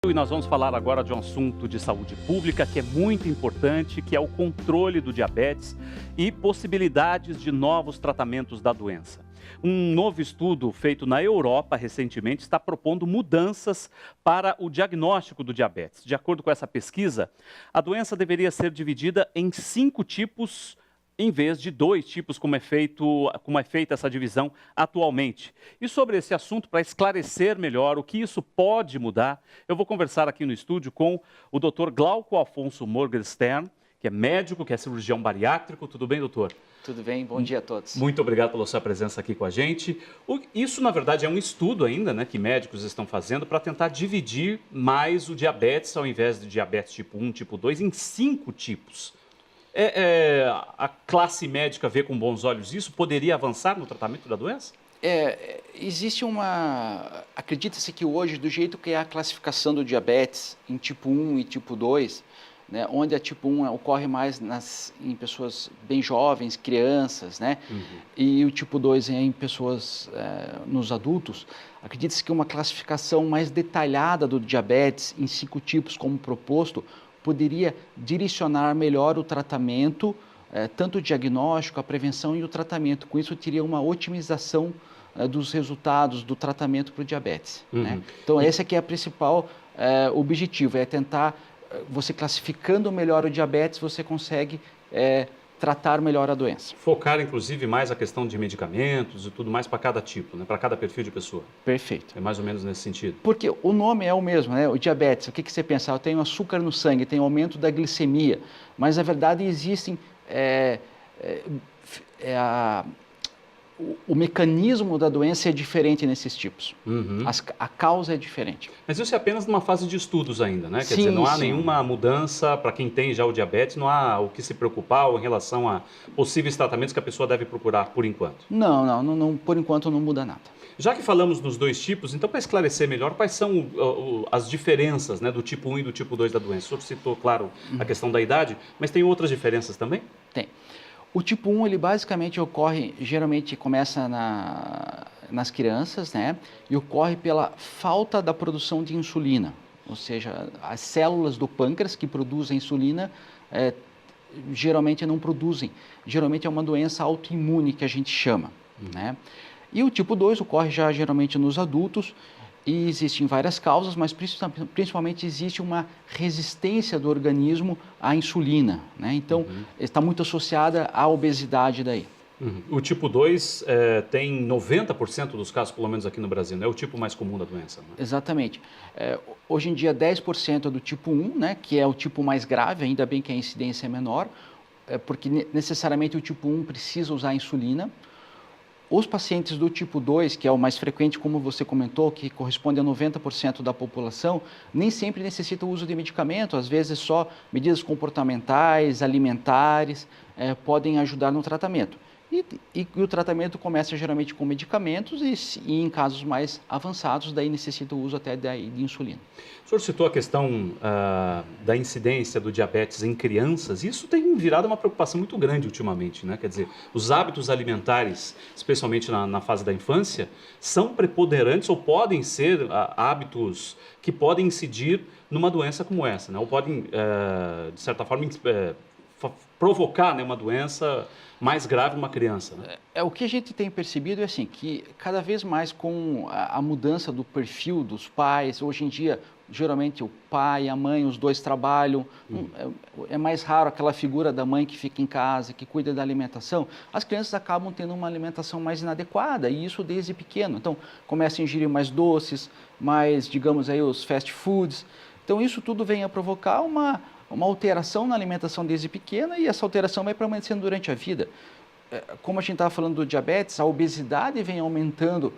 E nós vamos falar agora de um assunto de saúde pública que é muito importante, que é o controle do diabetes e possibilidades de novos tratamentos da doença. Um novo estudo feito na Europa recentemente está propondo mudanças para o diagnóstico do diabetes. De acordo com essa pesquisa, a doença deveria ser dividida em 5 tipos em vez de 2 tipos, como é feita essa divisão atualmente. E sobre esse assunto, para esclarecer melhor o que isso pode mudar, eu vou conversar aqui no estúdio com o Dr. Glauco Afonso Morgenstern, que é médico, que é cirurgião bariátrico. Tudo bem, doutor? Tudo bem, bom dia a todos. Muito obrigado pela sua presença aqui com a gente. Isso, na verdade, é um estudo ainda, né, que médicos estão fazendo para tentar dividir mais o diabetes, ao invés de diabetes tipo 1, tipo 2, em 5 tipos. A classe médica vê com bons olhos isso? Poderia avançar no tratamento da doença? Existe acredita-se que hoje, do jeito que é a classificação do diabetes em tipo 1 e tipo 2, né, onde a tipo 1 ocorre mais em pessoas bem jovens, crianças, né, e o tipo 2 é em pessoas, nos adultos, acredita-se que uma classificação mais detalhada do diabetes em 5 tipos, como proposto, poderia direcionar melhor o tratamento, tanto o diagnóstico, a prevenção e o tratamento. Com isso, teria uma otimização dos resultados do tratamento para o diabetes. Né? Então, esse aqui é o principal objetivo, é tentar, você classificando melhor o diabetes, você consegue tratar melhor a doença. Focar, inclusive, mais a questão de medicamentos e tudo mais para cada tipo, né? Para cada perfil de pessoa. Perfeito. É mais ou menos nesse sentido. Porque o nome é o mesmo, né? O diabetes, o que você pensa? Eu tenho açúcar no sangue, tenho aumento da glicemia, mas na verdade existem o mecanismo da doença é diferente nesses tipos. A causa é diferente. Mas isso é apenas numa fase de estudos ainda, né? Quer Sim, dizer, não há sim. nenhuma mudança para quem tem já o diabetes, não há o que se preocupar em relação a possíveis tratamentos que a pessoa deve procurar por enquanto. Não, por enquanto não muda nada. Já que falamos nos 2 tipos, então para esclarecer melhor, quais são as diferenças, né, do tipo 1 e do tipo 2 da doença? O senhor citou, claro, a questão da idade, mas tem outras diferenças também? Tem. O tipo 1, ele basicamente ocorre, geralmente começa nas crianças, né? E ocorre pela falta da produção de insulina. Ou seja, as células do pâncreas que produzem insulina geralmente não produzem. Geralmente é uma doença autoimune que a gente chama, né? E o tipo 2 ocorre já geralmente nos adultos. E existem várias causas, mas principalmente existe uma resistência do organismo à insulina, né? Então, está muito associada à obesidade daí. O tipo 2 tem 90% dos casos, pelo menos aqui no Brasil, né? É o tipo mais comum da doença. Né? Exatamente. Hoje em dia, 10% é do tipo 1, né? Que é o tipo mais grave, ainda bem que a incidência é menor, porque necessariamente o tipo 1 precisa usar insulina. Os pacientes do tipo 2, que é o mais frequente, como você comentou, que corresponde a 90% da população, nem sempre necessita o uso de medicamento, às vezes só medidas comportamentais, alimentares, podem ajudar no tratamento. E o tratamento começa geralmente com medicamentos e em casos mais avançados, daí necessita o uso até de insulina. O senhor citou a questão da incidência do diabetes em crianças. Isso tem virado uma preocupação muito grande ultimamente, né? Quer dizer, os hábitos alimentares, especialmente na fase da infância, são preponderantes ou podem ser hábitos que podem incidir numa doença como essa, né? Ou podem, de certa forma, provocar, né, uma doença mais grave numa criança. Né? O que a gente tem percebido é assim, que cada vez mais com a mudança do perfil dos pais, hoje em dia, geralmente o pai e a mãe, os dois trabalham, é mais raro aquela figura da mãe que fica em casa, que cuida da alimentação, as crianças acabam tendo uma alimentação mais inadequada, e isso desde pequeno. Então, começam a ingerir mais doces, mais, digamos aí, os fast foods. Então, isso tudo vem a provocar uma alteração na alimentação desde pequena, e essa alteração vai permanecendo durante a vida. Como a gente estava falando do diabetes, a obesidade vem aumentando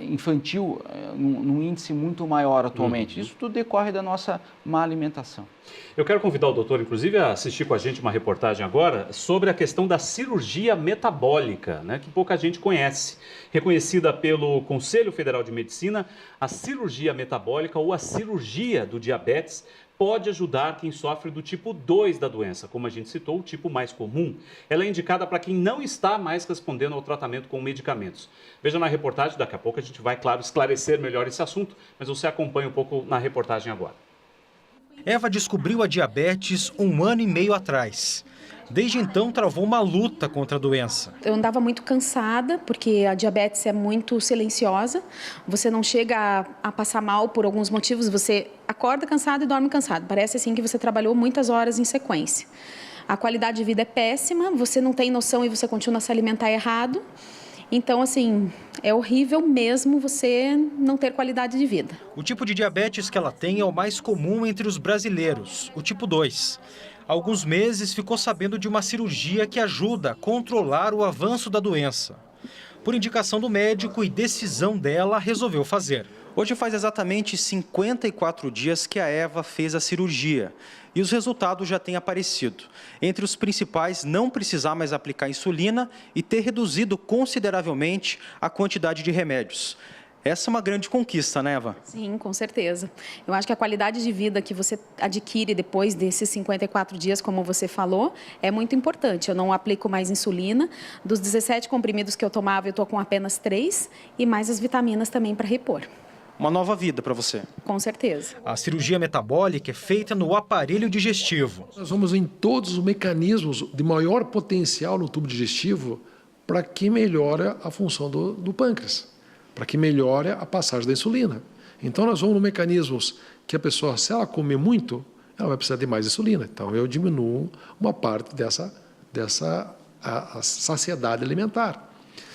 infantil num índice muito maior atualmente. Isso tudo decorre da nossa má alimentação. Eu quero convidar o doutor, inclusive, a assistir com a gente uma reportagem agora sobre a questão da cirurgia metabólica, né, que pouca gente conhece. Reconhecida pelo Conselho Federal de Medicina, a cirurgia metabólica ou a cirurgia do diabetes pode ajudar quem sofre do tipo 2 da doença, como a gente citou, o tipo mais comum. Ela é indicada para quem não está mais respondendo ao tratamento com medicamentos. Veja na reportagem daqui a pouco. pouco a gente vai, claro, esclarecer melhor esse assunto, mas você acompanha um pouco na reportagem agora. Eva descobriu a diabetes 1 ano e meio atrás. Desde então, travou uma luta contra a doença. Eu andava muito cansada, porque a diabetes é muito silenciosa. Você não chega a passar mal por alguns motivos, você acorda cansado e dorme cansado. Parece assim que você trabalhou muitas horas em sequência. A qualidade de vida é péssima, você não tem noção e você continua a se alimentar errado. Então, assim, é horrível mesmo você não ter qualidade de vida. O tipo de diabetes que ela tem é o mais comum entre os brasileiros, o tipo 2. Há alguns meses ficou sabendo de uma cirurgia que ajuda a controlar o avanço da doença. Por indicação do médico e decisão dela, resolveu fazer. Hoje faz exatamente 54 dias que a Eva fez a cirurgia e os resultados já têm aparecido. Entre os principais, não precisar mais aplicar insulina e ter reduzido consideravelmente a quantidade de remédios. Essa é uma grande conquista, né, Eva? Sim, com certeza. Eu acho que a qualidade de vida que você adquire depois desses 54 dias, como você falou, é muito importante. Eu não aplico mais insulina. Dos 17 comprimidos que eu tomava, eu estou com apenas 3 e mais as vitaminas também para repor. Uma nova vida para você. Com certeza. A cirurgia metabólica é feita no aparelho digestivo. Nós vamos em todos os mecanismos de maior potencial no tubo digestivo para que melhore a função do pâncreas, para que melhore a passagem da insulina. Então nós vamos no mecanismos que a pessoa, se ela comer muito, ela vai precisar de mais insulina. Então eu diminuo uma parte dessa a saciedade alimentar.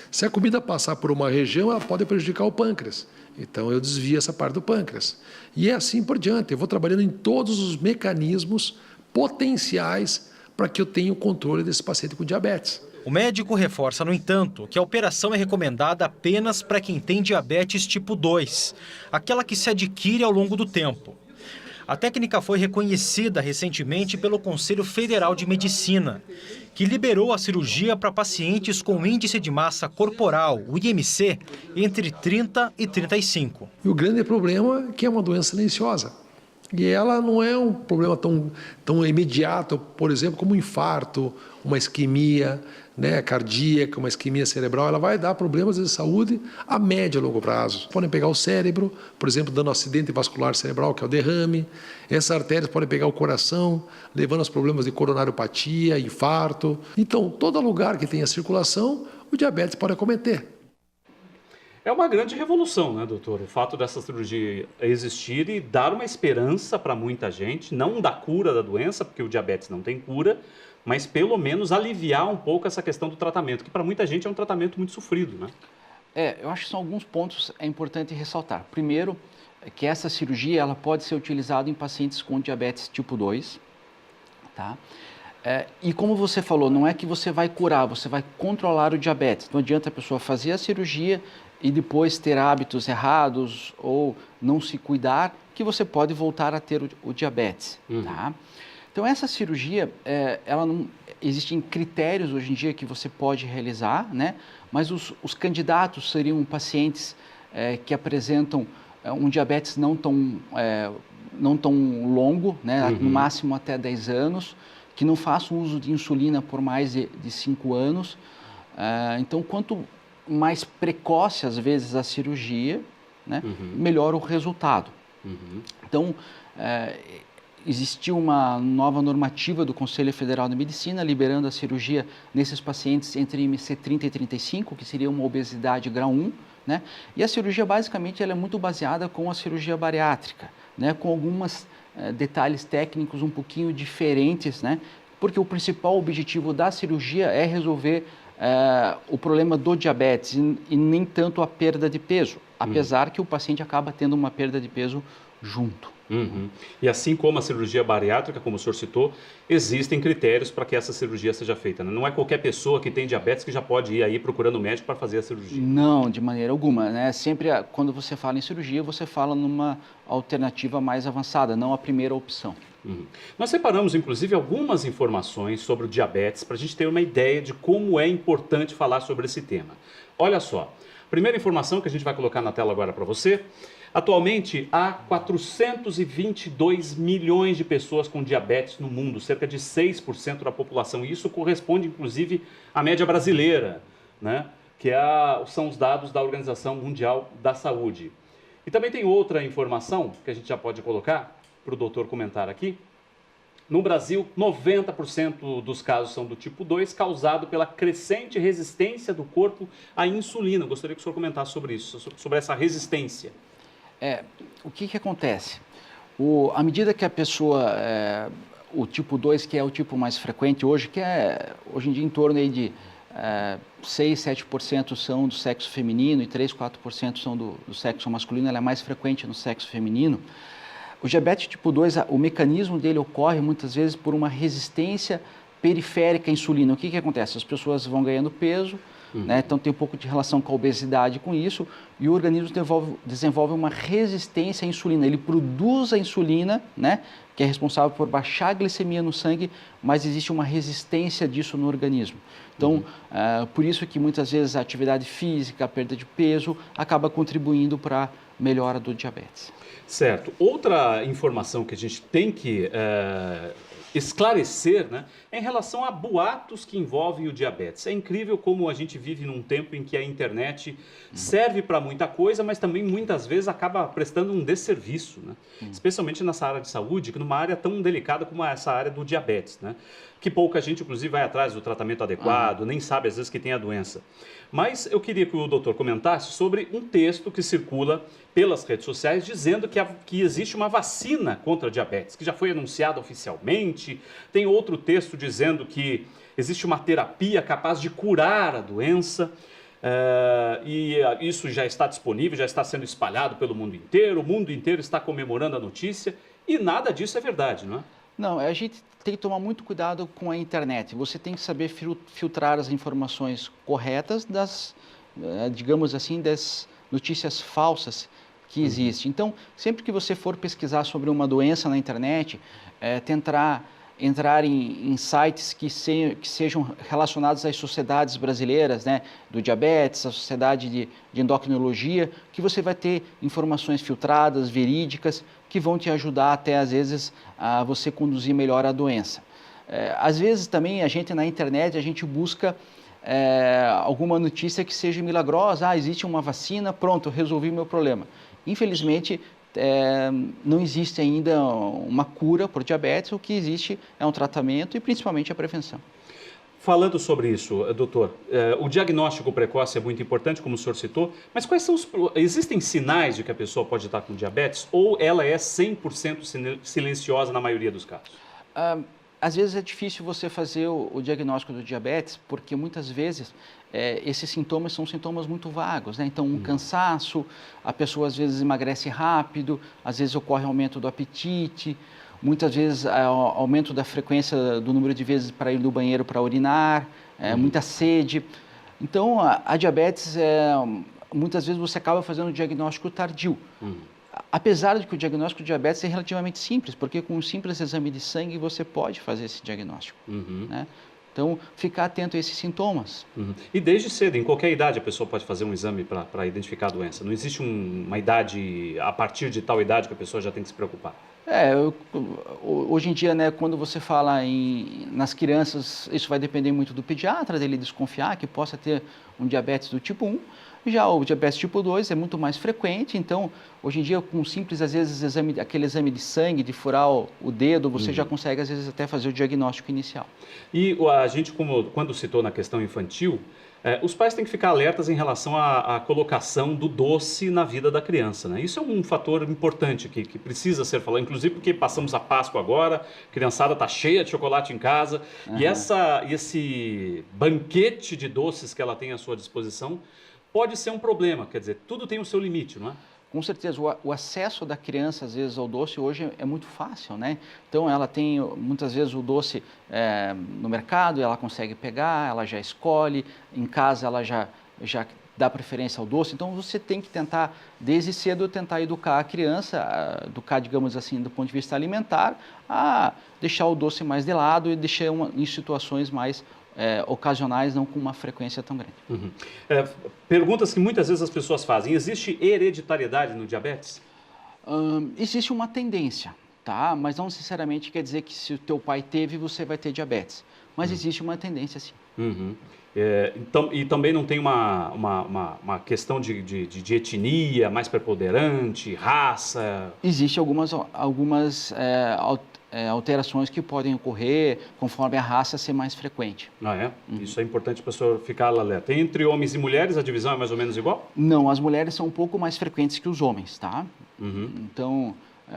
Se a comida passar por uma região, ela pode prejudicar o pâncreas. Então eu desvio essa parte do pâncreas. E é assim por diante. Eu vou trabalhando em todos os mecanismos potenciais para que eu tenha o controle desse paciente com diabetes. O médico reforça, no entanto, que a operação é recomendada apenas para quem tem diabetes tipo 2, aquela que se adquire ao longo do tempo. A técnica foi reconhecida recentemente pelo Conselho Federal de Medicina, que liberou a cirurgia para pacientes com índice de massa corporal, o IMC, entre 30 e 35. E o grande problema é que é uma doença silenciosa. E ela não é um problema tão imediato, por exemplo, como um infarto, uma isquemia, né, cardíaca, uma isquemia cerebral. Ela vai dar problemas de saúde a médio e longo prazo. Podem pegar o cérebro, por exemplo, dando acidente vascular cerebral, que é o derrame. Essas artérias podem pegar o coração, levando aos problemas de coronariopatia, infarto. Então, todo lugar que tenha circulação, o diabetes pode acometer. É uma grande revolução, né, doutor? O fato dessa cirurgia existir e dar uma esperança para muita gente, não da cura da doença, porque o diabetes não tem cura, mas pelo menos aliviar um pouco essa questão do tratamento, que para muita gente é um tratamento muito sofrido, né? Eu acho que são alguns pontos é importante ressaltar. Primeiro, que essa cirurgia ela pode ser utilizada em pacientes com diabetes tipo 2, tá? E como você falou, não é que você vai curar, você vai controlar o diabetes. Não adianta a pessoa fazer a cirurgia e depois ter hábitos errados ou não se cuidar, que você pode voltar a ter o diabetes. Tá? Então, essa cirurgia, ela não, existem critérios hoje em dia que você pode realizar, né? Mas os candidatos seriam pacientes que apresentam um diabetes não tão longo, né? No máximo até 10 anos, que não façam uso de insulina por mais de 5 anos. Então, quanto mais precoce, às vezes, a cirurgia, né, melhor o resultado. Então, existiu uma nova normativa do Conselho Federal de Medicina liberando a cirurgia nesses pacientes entre IMC 30 e 35, que seria uma obesidade grau 1, né? E a cirurgia, basicamente, ela é muito baseada com a cirurgia bariátrica, né, com alguns detalhes técnicos um pouquinho diferentes, né? Porque o principal objetivo da cirurgia é resolver o problema do diabetes e nem tanto a perda de peso, apesar que o paciente acaba tendo uma perda de peso junto. E assim como a cirurgia bariátrica, como o senhor citou, existem critérios para que essa cirurgia seja feita, né? Não é qualquer pessoa que tem diabetes que já pode ir aí procurando médico para fazer a cirurgia. Não, de maneira alguma, né? Sempre quando você fala em cirurgia, você fala numa alternativa mais avançada, não a primeira opção. Nós separamos, inclusive, algumas informações sobre o diabetes para a gente ter uma ideia de como é importante falar sobre esse tema. Olha só, primeira informação que a gente vai colocar na tela agora para você. Atualmente, há 422 milhões de pessoas com diabetes no mundo, cerca de 6% da população. E isso corresponde, inclusive, à média brasileira, né? que são os dados da Organização Mundial da Saúde. E também tem outra informação que a gente já pode colocar para o doutor comentar aqui. No Brasil, 90% dos casos são do tipo 2, causado pela crescente resistência do corpo à insulina. Eu gostaria que o senhor comentasse sobre isso, sobre essa resistência. O que acontece? À medida que a pessoa, o tipo 2, que é o tipo mais frequente hoje, que é hoje em dia em torno aí de 6, 7% são do sexo feminino e 3, 4% são do sexo masculino, ela é mais frequente no sexo feminino. O diabetes tipo 2, o mecanismo dele ocorre muitas vezes por uma resistência periférica à insulina. O que acontece? As pessoas vão ganhando peso, né? Então tem um pouco de relação com a obesidade com isso, e o organismo desenvolve uma resistência à insulina. Ele produz a insulina, né? Que é responsável por baixar a glicemia no sangue, mas existe uma resistência disso no organismo. Então, por isso que muitas vezes a atividade física, a perda de peso, acaba contribuindo para a melhora do diabetes. Certo. Outra informação que a gente tem que esclarecer, né, é em relação a boatos que envolvem o diabetes. É incrível como a gente vive num tempo em que a internet serve para muita coisa, mas também muitas vezes acaba prestando um desserviço, né? Especialmente nessa área de saúde, que numa área tão delicada como essa área do diabetes, né? Que pouca gente, inclusive, vai atrás do tratamento adequado, nem sabe às vezes que tem a doença. Mas eu queria que o doutor comentasse sobre um texto que circula pelas redes sociais dizendo que existe uma vacina contra a diabetes, que já foi anunciada oficialmente. Tem outro texto dizendo que existe uma terapia capaz de curar a doença. E isso já está disponível, já está sendo espalhado pelo mundo inteiro. O mundo inteiro está comemorando a notícia e nada disso é verdade, não é? Não, a gente tem que tomar muito cuidado com a internet. Você tem que saber filtrar as informações corretas digamos assim, das notícias falsas que existem. Então, sempre que você for pesquisar sobre uma doença na internet, tentar entrar em sites que sejam relacionados às sociedades brasileiras, né, do diabetes, a sociedade de endocrinologia, que você vai ter informações filtradas, verídicas, que vão te ajudar até, às vezes, a você conduzir melhor a doença. Às vezes, também, na internet, a gente busca alguma notícia que seja milagrosa. Existe uma vacina, pronto, resolvi o meu problema. Infelizmente, não existe ainda uma cura por diabetes. O que existe é um tratamento e, principalmente, a prevenção. Falando sobre isso, doutor, o diagnóstico precoce é muito importante, como o senhor citou, mas quais são existem sinais de que a pessoa pode estar com diabetes ou ela é 100% silenciosa na maioria dos casos? Às vezes é difícil você fazer o diagnóstico do diabetes, porque muitas vezes esses sintomas são sintomas muito vagos, né? Então, um cansaço, a pessoa às vezes emagrece rápido, às vezes ocorre aumento do apetite, muitas vezes aumento da frequência do número de vezes para ir no banheiro para urinar, muita sede. Então, a diabetes, muitas vezes você acaba fazendo um diagnóstico tardio. Apesar de que o diagnóstico de diabetes é relativamente simples, porque com um simples exame de sangue você pode fazer esse diagnóstico, né? Então, ficar atento a esses sintomas. E desde cedo, em qualquer idade, a pessoa pode fazer um exame para identificar a doença? Não existe uma idade, a partir de tal idade, que a pessoa já tem que se preocupar? Hoje em dia, né, quando você fala nas crianças, isso vai depender muito do pediatra, dele desconfiar que possa ter um diabetes do tipo 1. Já o diabetes tipo 2 é muito mais frequente, então, hoje em dia, com simples, às vezes, aquele exame de sangue, de furar o dedo, você já consegue, às vezes, até fazer o diagnóstico inicial. E a gente, quando citou na questão infantil, os pais têm que ficar alertas em relação à colocação do doce na vida da criança, né? Isso é um fator importante que precisa ser falado, inclusive porque passamos a Páscoa agora, a criançada está cheia de chocolate em casa, e esse banquete de doces que ela tem à sua disposição pode ser um problema, quer dizer, tudo tem o seu limite, não é? Com certeza, o acesso da criança, às vezes, ao doce hoje é muito fácil, né? Então, ela tem, muitas vezes, o doce no mercado, ela consegue pegar, ela já escolhe, em casa ela já dá preferência ao doce. Então, você tem que tentar, desde cedo, tentar educar a criança, educar, digamos assim, do ponto de vista alimentar, a deixar o doce mais de lado e deixar em situações mais ocasionais, não com uma frequência tão grande. Perguntas que muitas vezes as pessoas fazem. Existe hereditariedade no diabetes? Existe uma tendência, tá? Mas não necessariamente quer dizer que se o teu pai teve, você vai ter diabetes. Mas existe uma tendência, sim. Então, e também não tem uma questão de etnia mais preponderante, raça? Existem algumas alterações que podem ocorrer conforme a raça ser mais frequente. Ah, é? Isso é importante a pessoa ficar alerta. Entre homens e mulheres, a divisão é mais ou menos igual? Não, as mulheres são um pouco mais frequentes que os homens, tá? Então,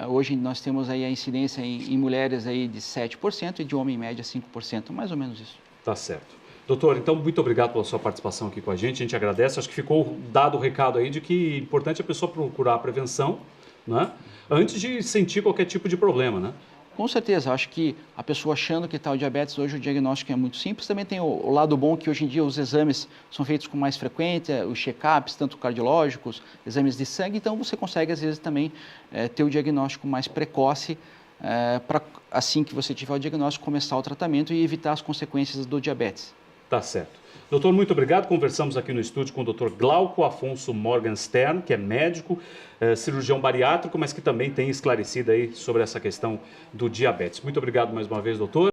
hoje nós temos aí a incidência em mulheres aí de 7% e de homem em média 5%, mais ou menos isso. Tá certo. Doutor, então, muito obrigado pela sua participação aqui com a gente agradece. Acho que ficou dado o recado aí de que é importante a pessoa procurar a prevenção, né? Antes de sentir qualquer tipo de problema, né? Com certeza, acho que a pessoa achando que está o diabetes, hoje o diagnóstico é muito simples. Também tem o lado bom que hoje em dia os exames são feitos com mais frequência, os check-ups, tanto cardiológicos, exames de sangue, então você consegue às vezes também ter o diagnóstico mais precoce para assim que você tiver o diagnóstico começar o tratamento e evitar as consequências do diabetes. Tá certo. Doutor, muito obrigado. Conversamos aqui no estúdio com o Dr. Glauco Afonso Morgenstern, que é médico, cirurgião bariátrico, mas que também tem esclarecido aí sobre essa questão do diabetes. Muito obrigado mais uma vez, doutor.